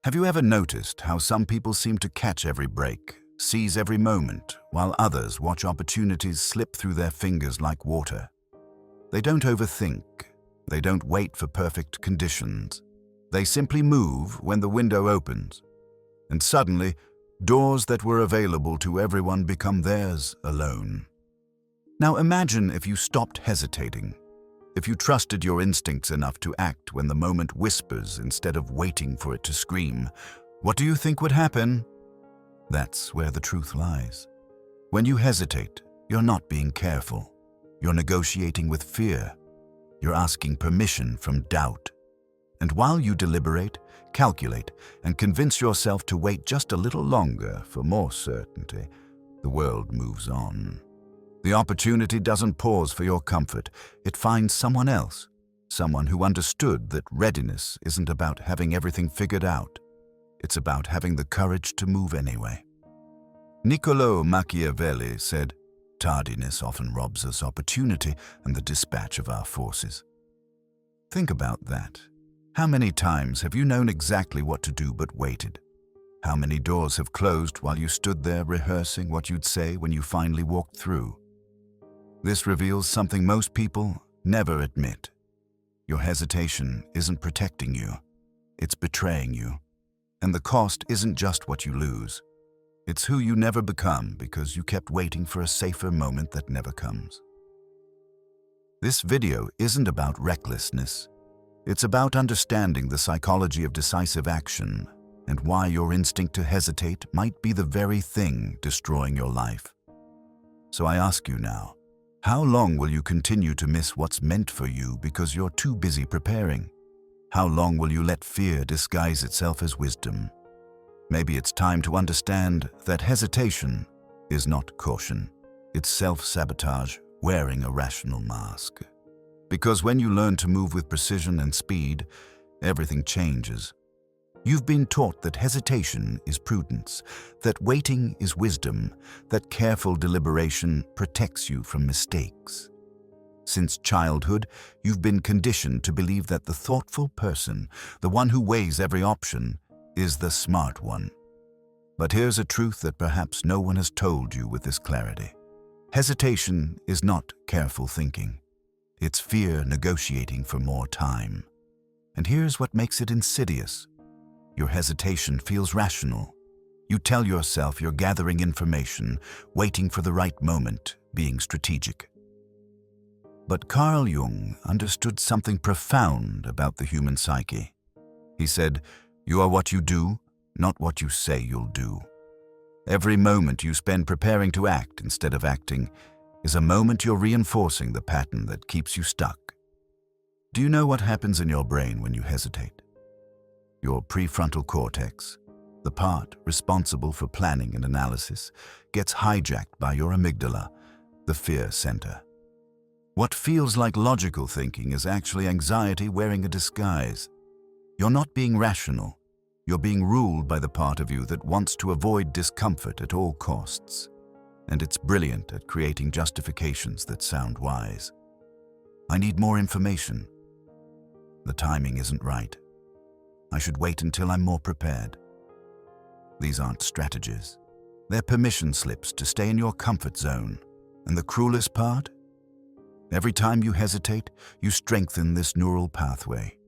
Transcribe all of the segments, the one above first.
Have you ever noticed how some people seem to catch every break, seize every moment, while others watch opportunities slip through their fingers like water? They don't overthink. They don't wait for perfect conditions. They simply move when the window opens. And suddenly, doors that were available to everyone become theirs alone. Now imagine if you stopped hesitating. If you trusted your instincts enough to act when the moment whispers instead of waiting for it to scream, what do you think would happen? That's where the truth lies. When you hesitate, you're not being careful. You're negotiating with fear. You're asking permission from doubt. And while you deliberate, calculate, and convince yourself to wait just a little longer for more certainty, the world moves on. The opportunity doesn't pause for your comfort. It finds someone else, someone who understood that readiness isn't about having everything figured out. It's about having the courage to move anyway. Niccolò Machiavelli said, "Tardiness often robs us opportunity and the dispatch of our forces." Think about that. How many times have you known exactly what to do but waited? How many doors have closed while you stood there rehearsing what you'd say when you finally walked through? This reveals something most people never admit. Your hesitation isn't protecting you, it's betraying you. And the cost isn't just what you lose. It's who you never become because you kept waiting for a safer moment that never comes. This video isn't about recklessness. It's about understanding the psychology of decisive action and why your instinct to hesitate might be the very thing destroying your life. So I ask you now, how long will you continue to miss what's meant for you because you're too busy preparing? How long will you let fear disguise itself as wisdom? Maybe it's time to understand that hesitation is not caution. It's self-sabotage wearing a rational mask. Because when you learn to move with precision and speed, everything changes. You've been taught that hesitation is prudence, that waiting is wisdom, that careful deliberation protects you from mistakes. Since childhood, you've been conditioned to believe that the thoughtful person, the one who weighs every option, is the smart one. But here's a truth that perhaps no one has told you with this clarity. Hesitation is not careful thinking. It's fear negotiating for more time. And here's what makes it insidious. Your hesitation feels rational. You tell yourself you're gathering information, waiting for the right moment, being strategic. But Carl Jung understood something profound about the human psyche. He said, "You are what you do, not what you say you'll do." Every moment you spend preparing to act instead of acting is a moment you're reinforcing the pattern that keeps you stuck. Do you know what happens in your brain when you hesitate? Your prefrontal cortex, the part responsible for planning and analysis, gets hijacked by your amygdala, the fear center. What feels like logical thinking is actually anxiety wearing a disguise. You're not being rational. You're being ruled by the part of you that wants to avoid discomfort at all costs. And it's brilliant at creating justifications that sound wise. I need more information. The timing isn't right. I should wait until I'm more prepared. These aren't strategies. They're permission slips to stay in your comfort zone. And the cruelest part? Every time you hesitate, you strengthen this neural pathway.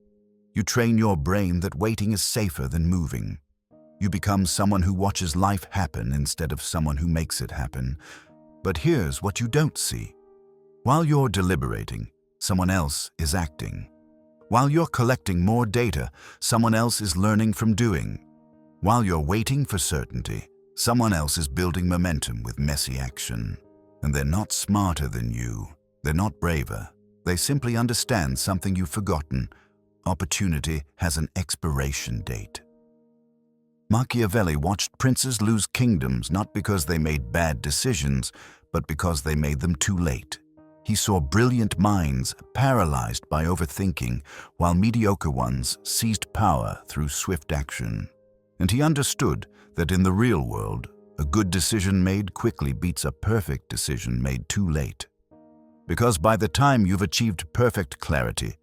You train your brain that waiting is safer than moving. You become someone who watches life happen instead of someone who makes it happen. But here's what you don't see. While you're deliberating, someone else is acting. While you're collecting more data, someone else is learning from doing. While you're waiting for certainty, someone else is building momentum with messy action. And they're not smarter than you. They're not braver. They simply understand something you've forgotten. Opportunity has an expiration date. Machiavelli watched princes lose kingdoms not because they made bad decisions, but because they made them too late. He saw brilliant minds paralyzed by overthinking, while mediocre ones seized power through swift action. And he understood that in the real world, a good decision made quickly beats a perfect decision made too late. Because by the time you've achieved perfect clarity,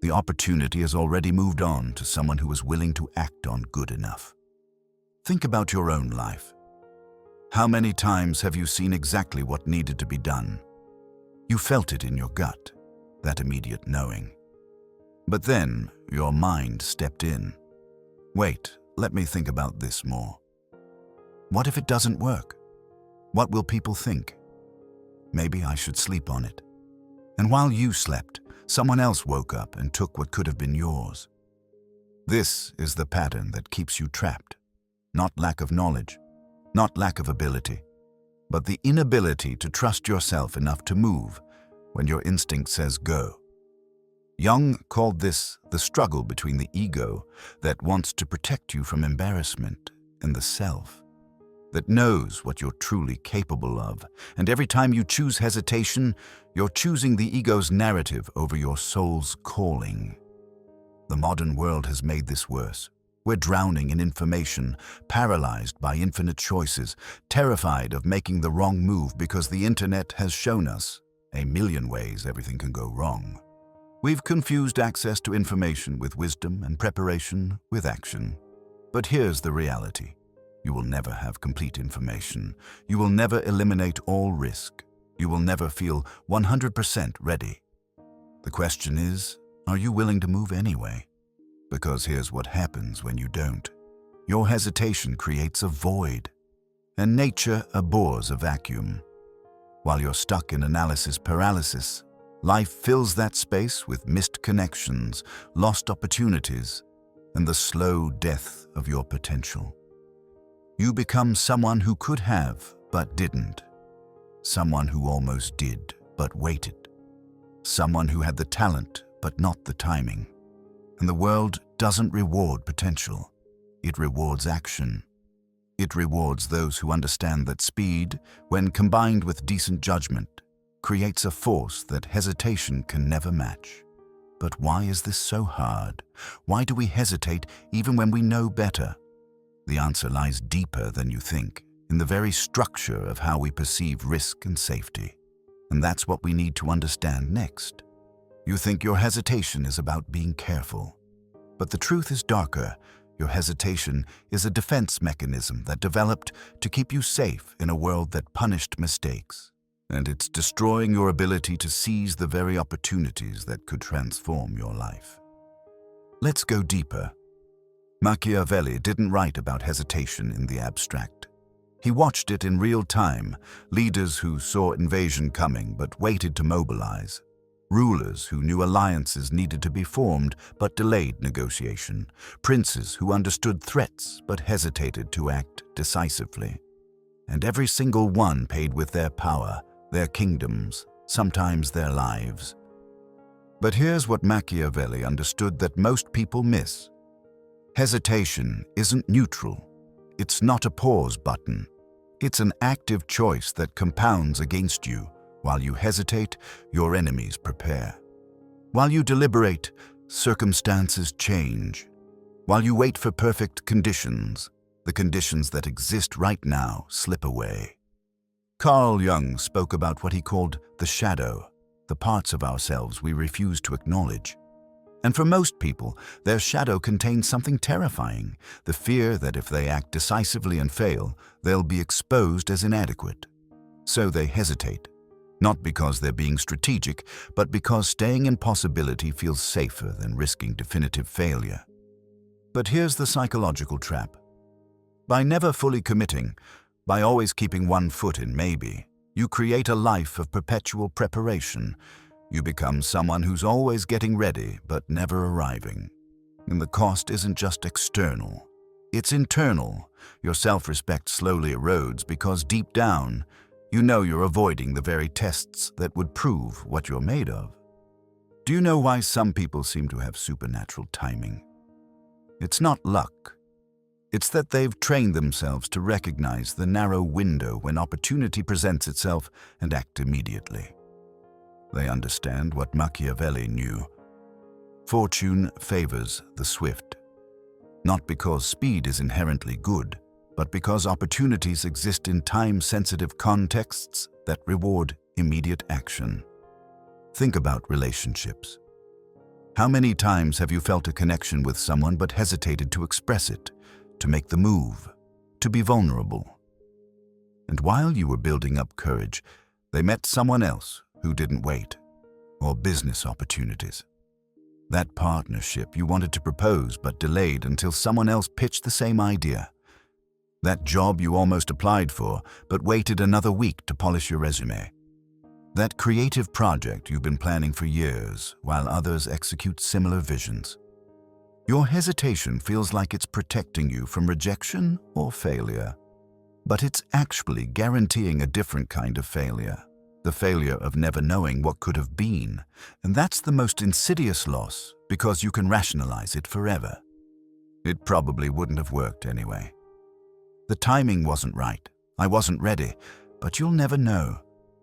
the opportunity has already moved on to someone who is willing to act on good enough. Think about your own life. How many times have you seen exactly what needed to be done? You felt it in your gut, that immediate knowing. But then your mind stepped in. Wait, let me think about this more. What if it doesn't work? What will people think? Maybe I should sleep on it. And while you slept, someone else woke up and took what could have been yours. This is the pattern that keeps you trapped. Not lack of knowledge, not lack of ability, but the inability to trust yourself enough to move when your instinct says go. Jung called this the struggle between the ego that wants to protect you from embarrassment and the self that knows what you're truly capable of. And every time you choose hesitation, you're choosing the ego's narrative over your soul's calling. The modern world has made this worse. We're drowning in information, paralyzed by infinite choices, terrified of making the wrong move because the internet has shown us a million ways everything can go wrong. We've confused access to information with wisdom and preparation with action. But here's the reality. You will never have complete information. You will never eliminate all risk. You will never feel 100% ready. The question is, are you willing to move anyway? Because here's what happens when you don't. Your hesitation creates a void, and nature abhors a vacuum. While you're stuck in analysis paralysis, life fills that space with missed connections, lost opportunities, and the slow death of your potential. You become someone who could have, but didn't. Someone who almost did, but waited. Someone who had the talent, but not the timing. And the world doesn't reward potential. It rewards action. It rewards those who understand that speed, when combined with decent judgment, creates a force that hesitation can never match. But why is this so hard? Why do we hesitate even when we know better? The answer lies deeper than you think, in the very structure of how we perceive risk and safety. And that's what we need to understand next. You think your hesitation is about being careful. But the truth is darker. Your hesitation is a defense mechanism that developed to keep you safe in a world that punished mistakes. And it's destroying your ability to seize the very opportunities that could transform your life. Let's go deeper. Machiavelli didn't write about hesitation in the abstract. He watched it in real time, leaders who saw invasion coming but waited to mobilize. Rulers who knew alliances needed to be formed but delayed negotiation. Princes who understood threats but hesitated to act decisively. And every single one paid with their power, their kingdoms, sometimes their lives. But here's what Machiavelli understood that most people miss. Hesitation isn't neutral. It's not a pause button. It's an active choice that compounds against you. While you hesitate, your enemies prepare. While you deliberate, circumstances change. While you wait for perfect conditions, the conditions that exist right now slip away. Carl Jung spoke about what he called the shadow, the parts of ourselves we refuse to acknowledge. And for most people, their shadow contains something terrifying, the fear that if they act decisively and fail, they'll be exposed as inadequate. So they hesitate. Not because they're being strategic, but because staying in possibility feels safer than risking definitive failure. But here's the psychological trap. By never fully committing, by always keeping one foot in maybe, you create a life of perpetual preparation. You become someone who's always getting ready but never arriving. And the cost isn't just external. It's internal. Your self-respect slowly erodes because deep down, you know you're avoiding the very tests that would prove what you're made of. Do you know why some people seem to have supernatural timing? It's not luck. It's that they've trained themselves to recognize the narrow window when opportunity presents itself and act immediately. They understand what Machiavelli knew. Fortune favors the swift. Not because speed is inherently good, but because opportunities exist in time-sensitive contexts that reward immediate action. Think about relationships. How many times have you felt a connection with someone but hesitated to express it, to make the move, to be vulnerable? And while you were building up courage, they met someone else who didn't wait, or business opportunities. That partnership you wanted to propose but delayed until someone else pitched the same idea. That job you almost applied for but waited another week to polish your resume. That creative project you've been planning for years while others execute similar visions. Your hesitation feels like it's protecting you from rejection or failure, but it's actually guaranteeing a different kind of failure. The failure of never knowing what could have been, and that's the most insidious loss because you can rationalize it forever. It probably wouldn't have worked anyway. The timing wasn't right, I wasn't ready, but you'll never know,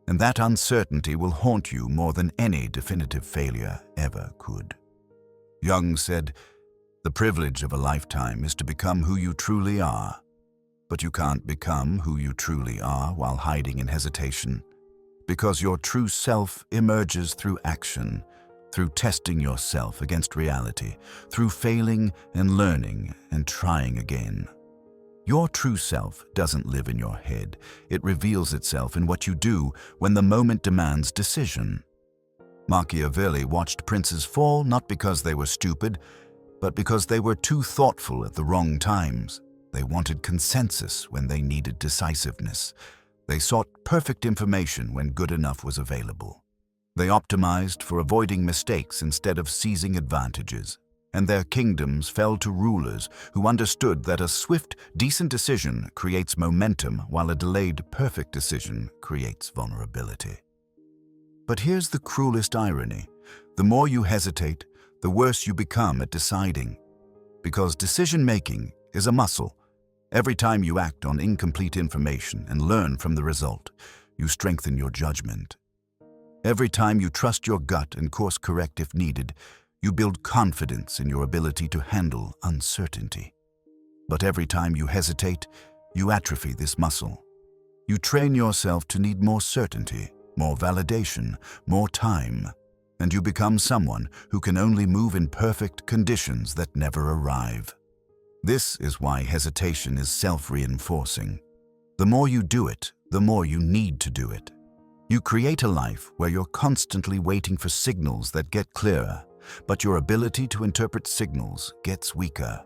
and that uncertainty will haunt you more than any definitive failure ever could. Jung said, "The privilege of a lifetime is to become who you truly are, but you can't become who you truly are while hiding in hesitation. Because your true self emerges through action, through testing yourself against reality, through failing and learning and trying again. Your true self doesn't live in your head. It reveals itself in what you do when the moment demands decision." Machiavelli watched princes fall not because they were stupid, but because they were too thoughtful at the wrong times. They wanted consensus when they needed decisiveness. They sought perfect information when good enough was available. They optimized for avoiding mistakes instead of seizing advantages, and their kingdoms fell to rulers who understood that a swift, decent decision creates momentum while a delayed, perfect decision creates vulnerability. But here's the cruelest irony. The more you hesitate, the worse you become at deciding. Because decision-making is a muscle. Every time you act on incomplete information and learn from the result, you strengthen your judgment. Every time you trust your gut and course correct if needed, you build confidence in your ability to handle uncertainty. But every time you hesitate, you atrophy this muscle. You train yourself to need more certainty, more validation, more time, and you become someone who can only move in perfect conditions that never arrive. This is why hesitation is self-reinforcing. The more you do it, the more you need to do it. You create a life where you're constantly waiting for signals that get clearer, but your ability to interpret signals gets weaker.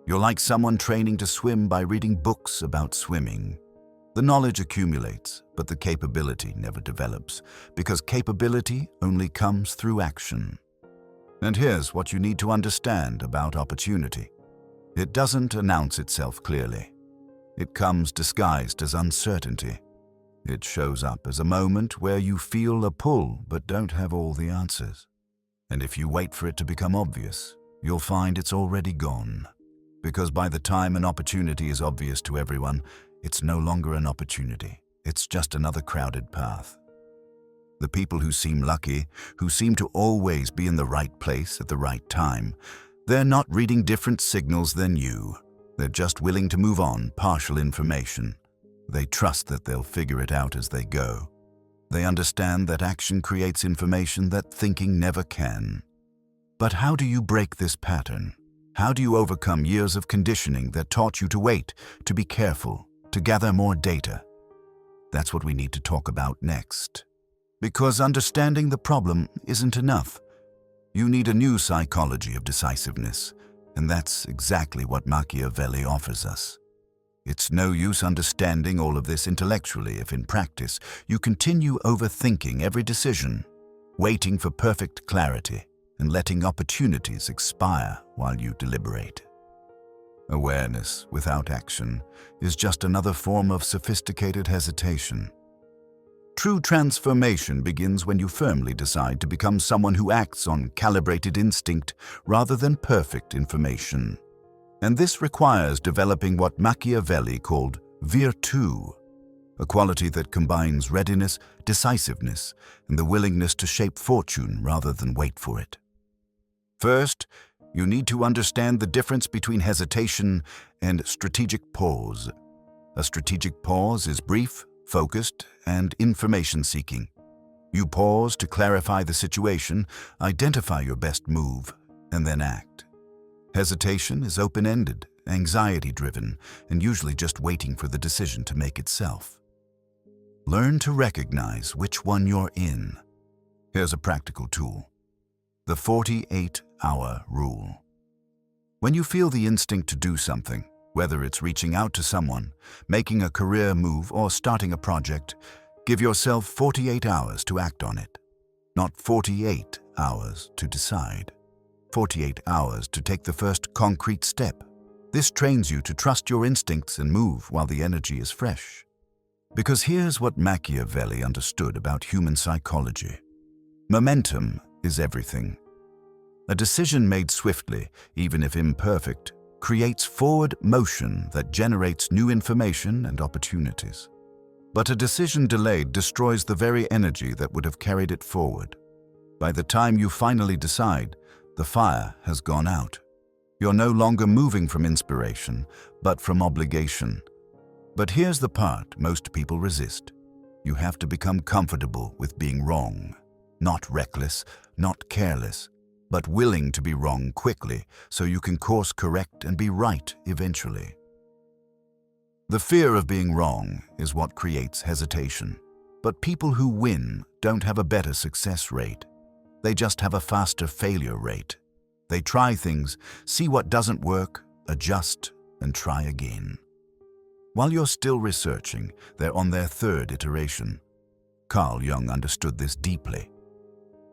You're like someone training to swim by reading books about swimming. The knowledge accumulates, but the capability never develops, because capability only comes through action. And here's what you need to understand about opportunity. It doesn't announce itself clearly. It comes disguised as uncertainty. It shows up as a moment where you feel a pull but don't have all the answers. And if you wait for it to become obvious, you'll find it's already gone. Because by the time an opportunity is obvious to everyone, it's no longer an opportunity. It's just another crowded path. The people who seem lucky, who seem to always be in the right place at the right time, they're not reading different signals than you. They're just willing to move on partial information. They trust that they'll figure it out as they go. They understand that action creates information that thinking never can. But how do you break this pattern? How do you overcome years of conditioning that taught you to wait, to be careful, to gather more data? That's what we need to talk about next. Because understanding the problem isn't enough. You need a new psychology of decisiveness, and that's exactly what Machiavelli offers us. It's no use understanding all of this intellectually if in practice you continue overthinking every decision, waiting for perfect clarity, and letting opportunities expire while you deliberate. Awareness without action is just another form of sophisticated hesitation. True transformation begins when you firmly decide to become someone who acts on calibrated instinct rather than perfect information. And this requires developing what Machiavelli called virtù, a quality that combines readiness, decisiveness, and the willingness to shape fortune rather than wait for it. First, you need to understand the difference between hesitation and strategic pause. A strategic pause is brief, focused, and information-seeking. You pause to clarify the situation, identify your best move, and then act. Hesitation is open-ended, anxiety-driven, and usually just waiting for the decision to make itself. Learn to recognize which one you're in. Here's a practical tool: the 48-hour rule. When you feel the instinct to do something, whether it's reaching out to someone, making a career move, or starting a project, give yourself 48 hours to act on it. Not 48 hours to decide. 48 hours to take the first concrete step. This trains you to trust your instincts and move while the energy is fresh. Because here's what Machiavelli understood about human psychology. Momentum is everything. A decision made swiftly, even if imperfect, creates forward motion that generates new information and opportunities. But a decision delayed destroys the very energy that would have carried it forward. By the time you finally decide, the fire has gone out. You're no longer moving from inspiration, but from obligation. But here's the part most people resist. You have to become comfortable with being wrong. Not reckless, not careless, but willing to be wrong quickly so you can course correct and be right eventually. The fear of being wrong is what creates hesitation. But people who win don't have a better success rate. They just have a faster failure rate. They try things, see what doesn't work, adjust, and try again. While you're still researching, they're on their third iteration. Carl Jung understood this deeply.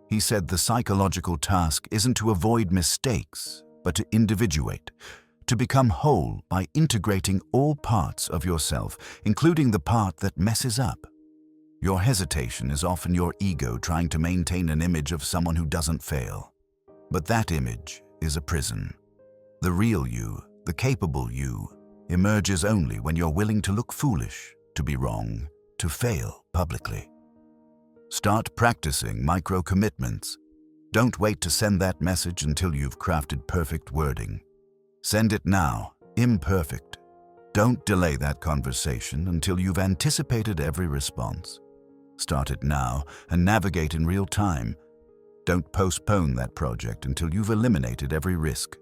He said the psychological task isn't to avoid mistakes, but to individuate, to become whole by integrating all parts of yourself, including the part that messes up. Your hesitation is often your ego trying to maintain an image of someone who doesn't fail. But that image is a prison. The real you, the capable you, emerges only when you're willing to look foolish, to be wrong, to fail publicly. Start practicing micro-commitments. Don't wait to send that message until you've crafted perfect wording. Send it now, imperfect. Don't delay that conversation until you've anticipated every response. Start it now and navigate in real time. Don't postpone that project until you've eliminated every risk.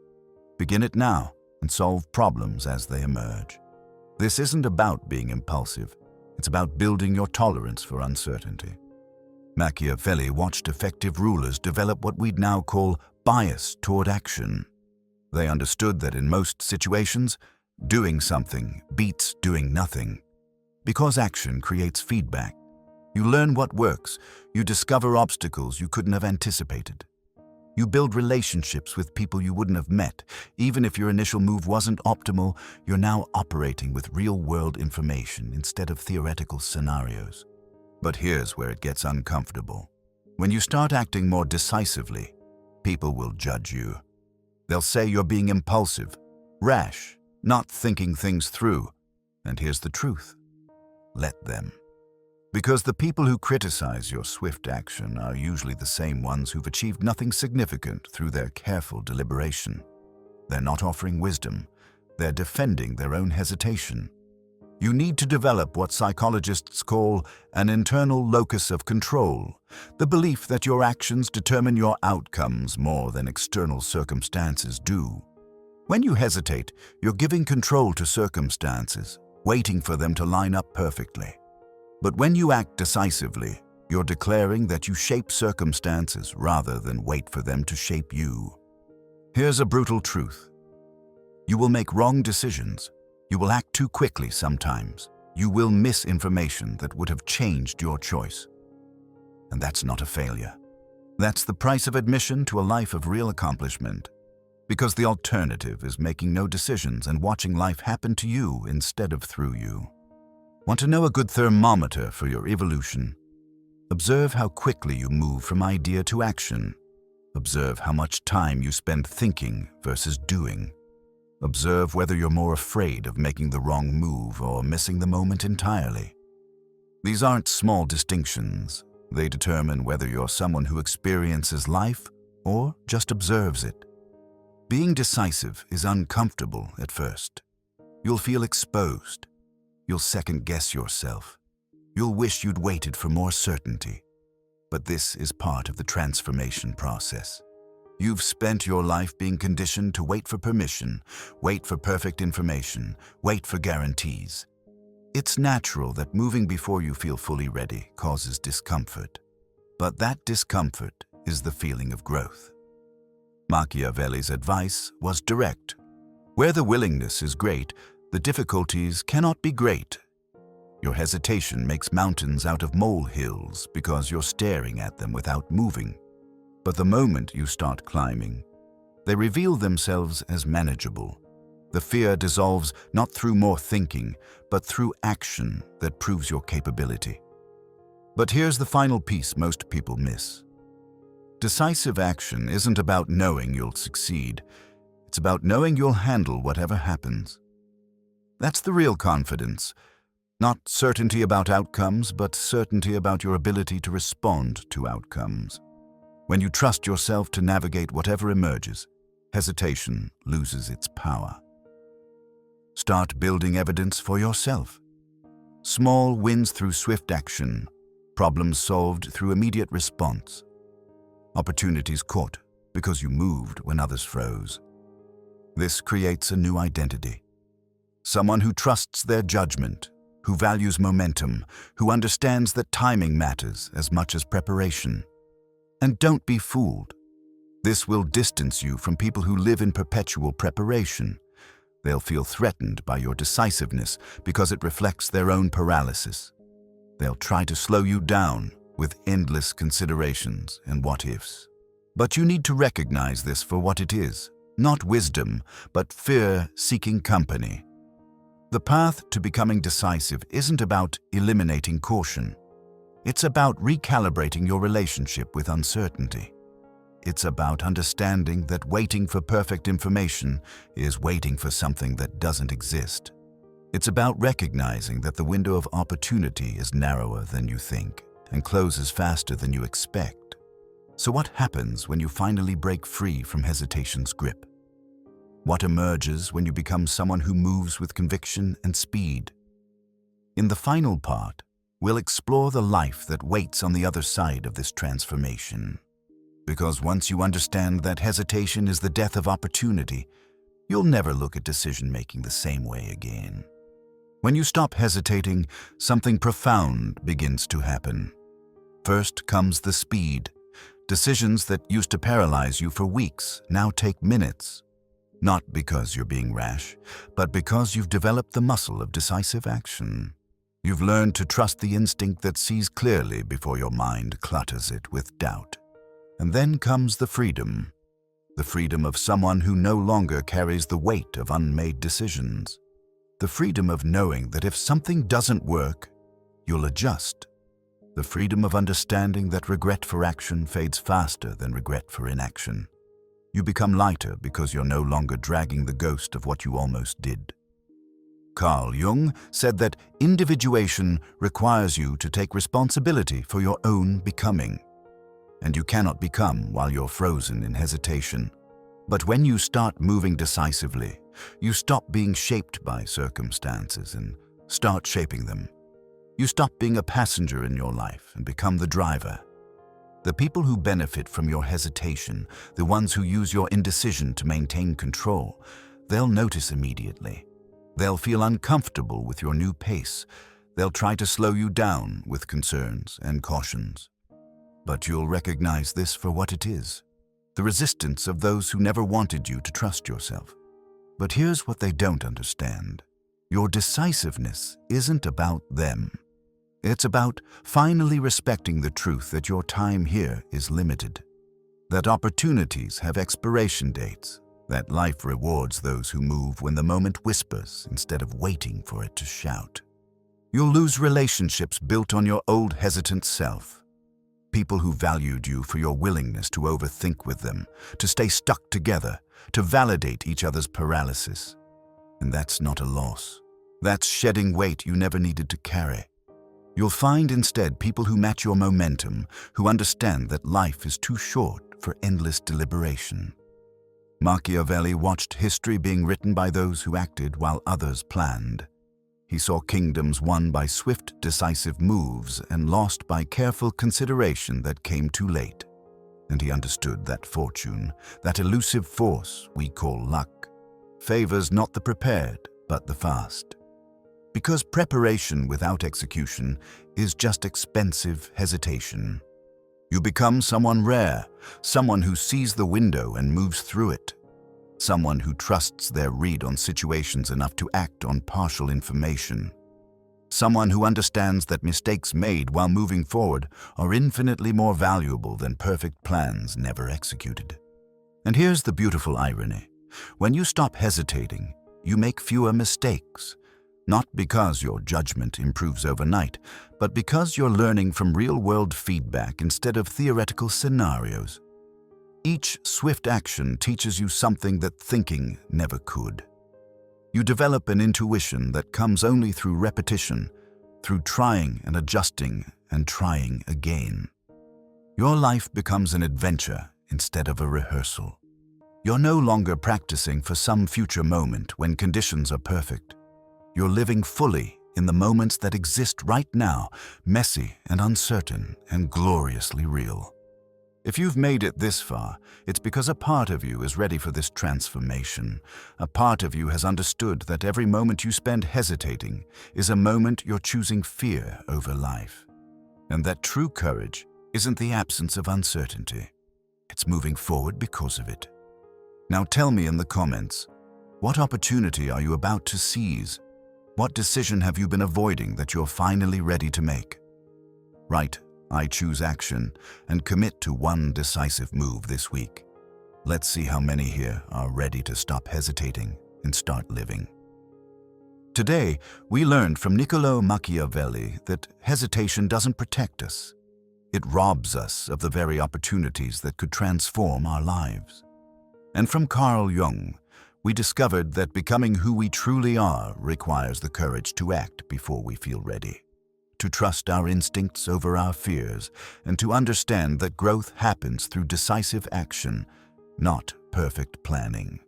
Begin it now and solve problems as they emerge. This isn't about being impulsive. It's about building your tolerance for uncertainty. Machiavelli watched effective rulers develop what we'd now call bias toward action. They understood that in most situations, doing something beats doing nothing. Because action creates feedback. You learn what works. You discover obstacles you couldn't have anticipated. You build relationships with people you wouldn't have met. Even if your initial move wasn't optimal, you're now operating with real-world information instead of theoretical scenarios. But here's where it gets uncomfortable. When you start acting more decisively, people will judge you. They'll say you're being impulsive, rash, not thinking things through. And here's the truth. Let them. Because the people who criticize your swift action are usually the same ones who've achieved nothing significant through their careful deliberation. They're not offering wisdom. They're defending their own hesitation. You need to develop what psychologists call an internal locus of control, the belief that your actions determine your outcomes more than external circumstances do. When you hesitate, you're giving control to circumstances, waiting for them to line up perfectly. But when you act decisively, you're declaring that you shape circumstances rather than wait for them to shape you. Here's a brutal truth. You will make wrong decisions. You will act too quickly sometimes. You will miss information that would have changed your choice. And that's not a failure. That's the price of admission to a life of real accomplishment. Because the alternative is making no decisions and watching life happen to you instead of through you. Want to know a good thermometer for your evolution? Observe how quickly you move from idea to action. Observe how much time you spend thinking versus doing. Observe whether you're more afraid of making the wrong move or missing the moment entirely. These aren't small distinctions. They determine whether you're someone who experiences life or just observes it. Being decisive is uncomfortable at first. You'll feel exposed. You'll second-guess yourself. You'll wish you'd waited for more certainty. But this is part of the transformation process. You've spent your life being conditioned to wait for permission, wait for perfect information, wait for guarantees. It's natural that moving before you feel fully ready causes discomfort. But that discomfort is the feeling of growth. Machiavelli's advice was direct. Where the willingness is great, the difficulties cannot be great. Your hesitation makes mountains out of molehills because you're staring at them without moving. But the moment you start climbing, they reveal themselves as manageable. The fear dissolves not through more thinking, but through action that proves your capability. But here's the final piece most people miss. Decisive action isn't about knowing you'll succeed. It's about knowing you'll handle whatever happens. That's the real confidence. Not certainty about outcomes, but certainty about your ability to respond to outcomes. When you trust yourself to navigate whatever emerges, hesitation loses its power. Start building evidence for yourself. Small wins through swift action, problems solved through immediate response. Opportunities caught because you moved when others froze. This creates a new identity. Someone who trusts their judgment, who values momentum, who understands that timing matters as much as preparation. And don't be fooled. This will distance you from people who live in perpetual preparation. They'll feel threatened by your decisiveness because it reflects their own paralysis. They'll try to slow you down with endless considerations and what-ifs. But you need to recognize this for what it is, not wisdom, but fear seeking company. The path to becoming decisive isn't about eliminating caution. It's about recalibrating your relationship with uncertainty. It's about understanding that waiting for perfect information is waiting for something that doesn't exist. It's about recognizing that the window of opportunity is narrower than you think and closes faster than you expect. So what happens when you finally break free from hesitation's grip? What emerges when you become someone who moves with conviction and speed? In the final part, we'll explore the life that waits on the other side of this transformation. Because once you understand that hesitation is the death of opportunity, you'll never look at decision-making the same way again. When you stop hesitating, something profound begins to happen. First comes the speed. Decisions that used to paralyze you for weeks now take minutes. Not because you're being rash, but because you've developed the muscle of decisive action. You've learned to trust the instinct that sees clearly before your mind clutters it with doubt. And then comes the freedom of someone who no longer carries the weight of unmade decisions. The freedom of knowing that if something doesn't work, you'll adjust. The freedom of understanding that regret for action fades faster than regret for inaction. You become lighter because you're no longer dragging the ghost of what you almost did. Carl Jung said that individuation requires you to take responsibility for your own becoming. And you cannot become while you're frozen in hesitation. But when you start moving decisively, you stop being shaped by circumstances and start shaping them. You stop being a passenger in your life and become the driver. The people who benefit from your hesitation, the ones who use your indecision to maintain control, they'll notice immediately. They'll feel uncomfortable with your new pace. They'll try to slow you down with concerns and cautions. But you'll recognize this for what it is, the resistance of those who never wanted you to trust yourself. But here's what they don't understand. Your decisiveness isn't about them. It's about finally respecting the truth that your time here is limited, that opportunities have expiration dates, that life rewards those who move when the moment whispers instead of waiting for it to shout. You'll lose relationships built on your old hesitant self. People who valued you for your willingness to overthink with them, to stay stuck together, to validate each other's paralysis. And that's not a loss. That's shedding weight you never needed to carry. You'll find instead people who match your momentum, who understand that life is too short for endless deliberation. Machiavelli watched history being written by those who acted while others planned. He saw kingdoms won by swift, decisive moves and lost by careful consideration that came too late. And he understood that fortune, that elusive force we call luck, favors not the prepared, but the fast. Because preparation without execution is just expensive hesitation. You become someone rare, someone who sees the window and moves through it, someone who trusts their read on situations enough to act on partial information, someone who understands that mistakes made while moving forward are infinitely more valuable than perfect plans never executed. And here's the beautiful irony. When you stop hesitating, you make fewer mistakes, not because your judgment improves overnight, but because you're learning from real-world feedback instead of theoretical scenarios. Each swift action teaches you something that thinking never could. You develop an intuition that comes only through repetition, through trying and adjusting and trying again. Your life becomes an adventure instead of a rehearsal. You're no longer practicing for some future moment when conditions are perfect. You're living fully in the moments that exist right now, messy and uncertain and gloriously real. If you've made it this far, it's because a part of you is ready for this transformation. A part of you has understood that every moment you spend hesitating is a moment you're choosing fear over life. And that true courage isn't the absence of uncertainty. It's moving forward because of it. Now tell me in the comments, what opportunity are you about to seize? What decision have you been avoiding that you're finally ready to make? Write, I choose action, and commit to one decisive move this week. Let's see how many here are ready to stop hesitating and start living. Today, we learned from Machiavelli that hesitation doesn't protect us. It robs us of the very opportunities that could transform our lives. And from Carl Jung, we discovered that becoming who we truly are requires the courage to act before we feel ready, to trust our instincts over our fears, and to understand that growth happens through decisive action, not perfect planning.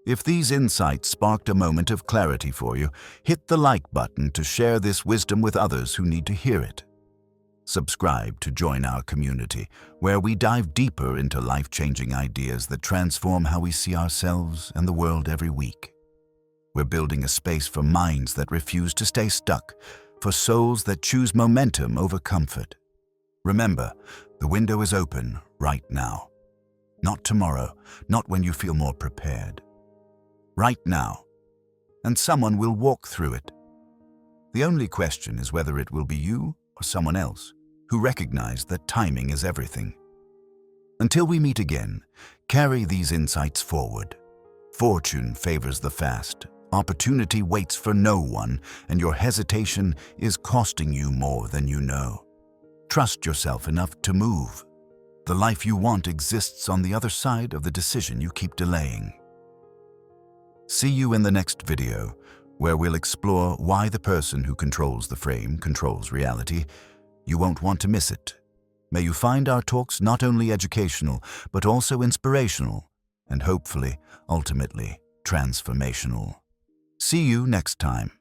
If these insights sparked a moment of clarity for you, hit the like button to share this wisdom with others who need to hear it. Subscribe to join our community, where we dive deeper into life-changing ideas that transform how we see ourselves and the world every week. We're building a space for minds that refuse to stay stuck, for souls that choose momentum over comfort. Remember, the window is open right now. Not tomorrow, not when you feel more prepared. Right now. And someone will walk through it. The only question is whether it will be you or someone else who recognize that timing is everything. Until we meet again, carry these insights forward. Fortune favors the fast. Opportunity waits for no one, and your hesitation is costing you more than you know. Trust yourself enough to move. The life you want exists on the other side of the decision you keep delaying. See you in the next video, where we'll explore why the person who controls the frame controls reality. You won't want to miss it. May you find our talks not only educational, but also inspirational, and hopefully, ultimately, transformational. See you next time.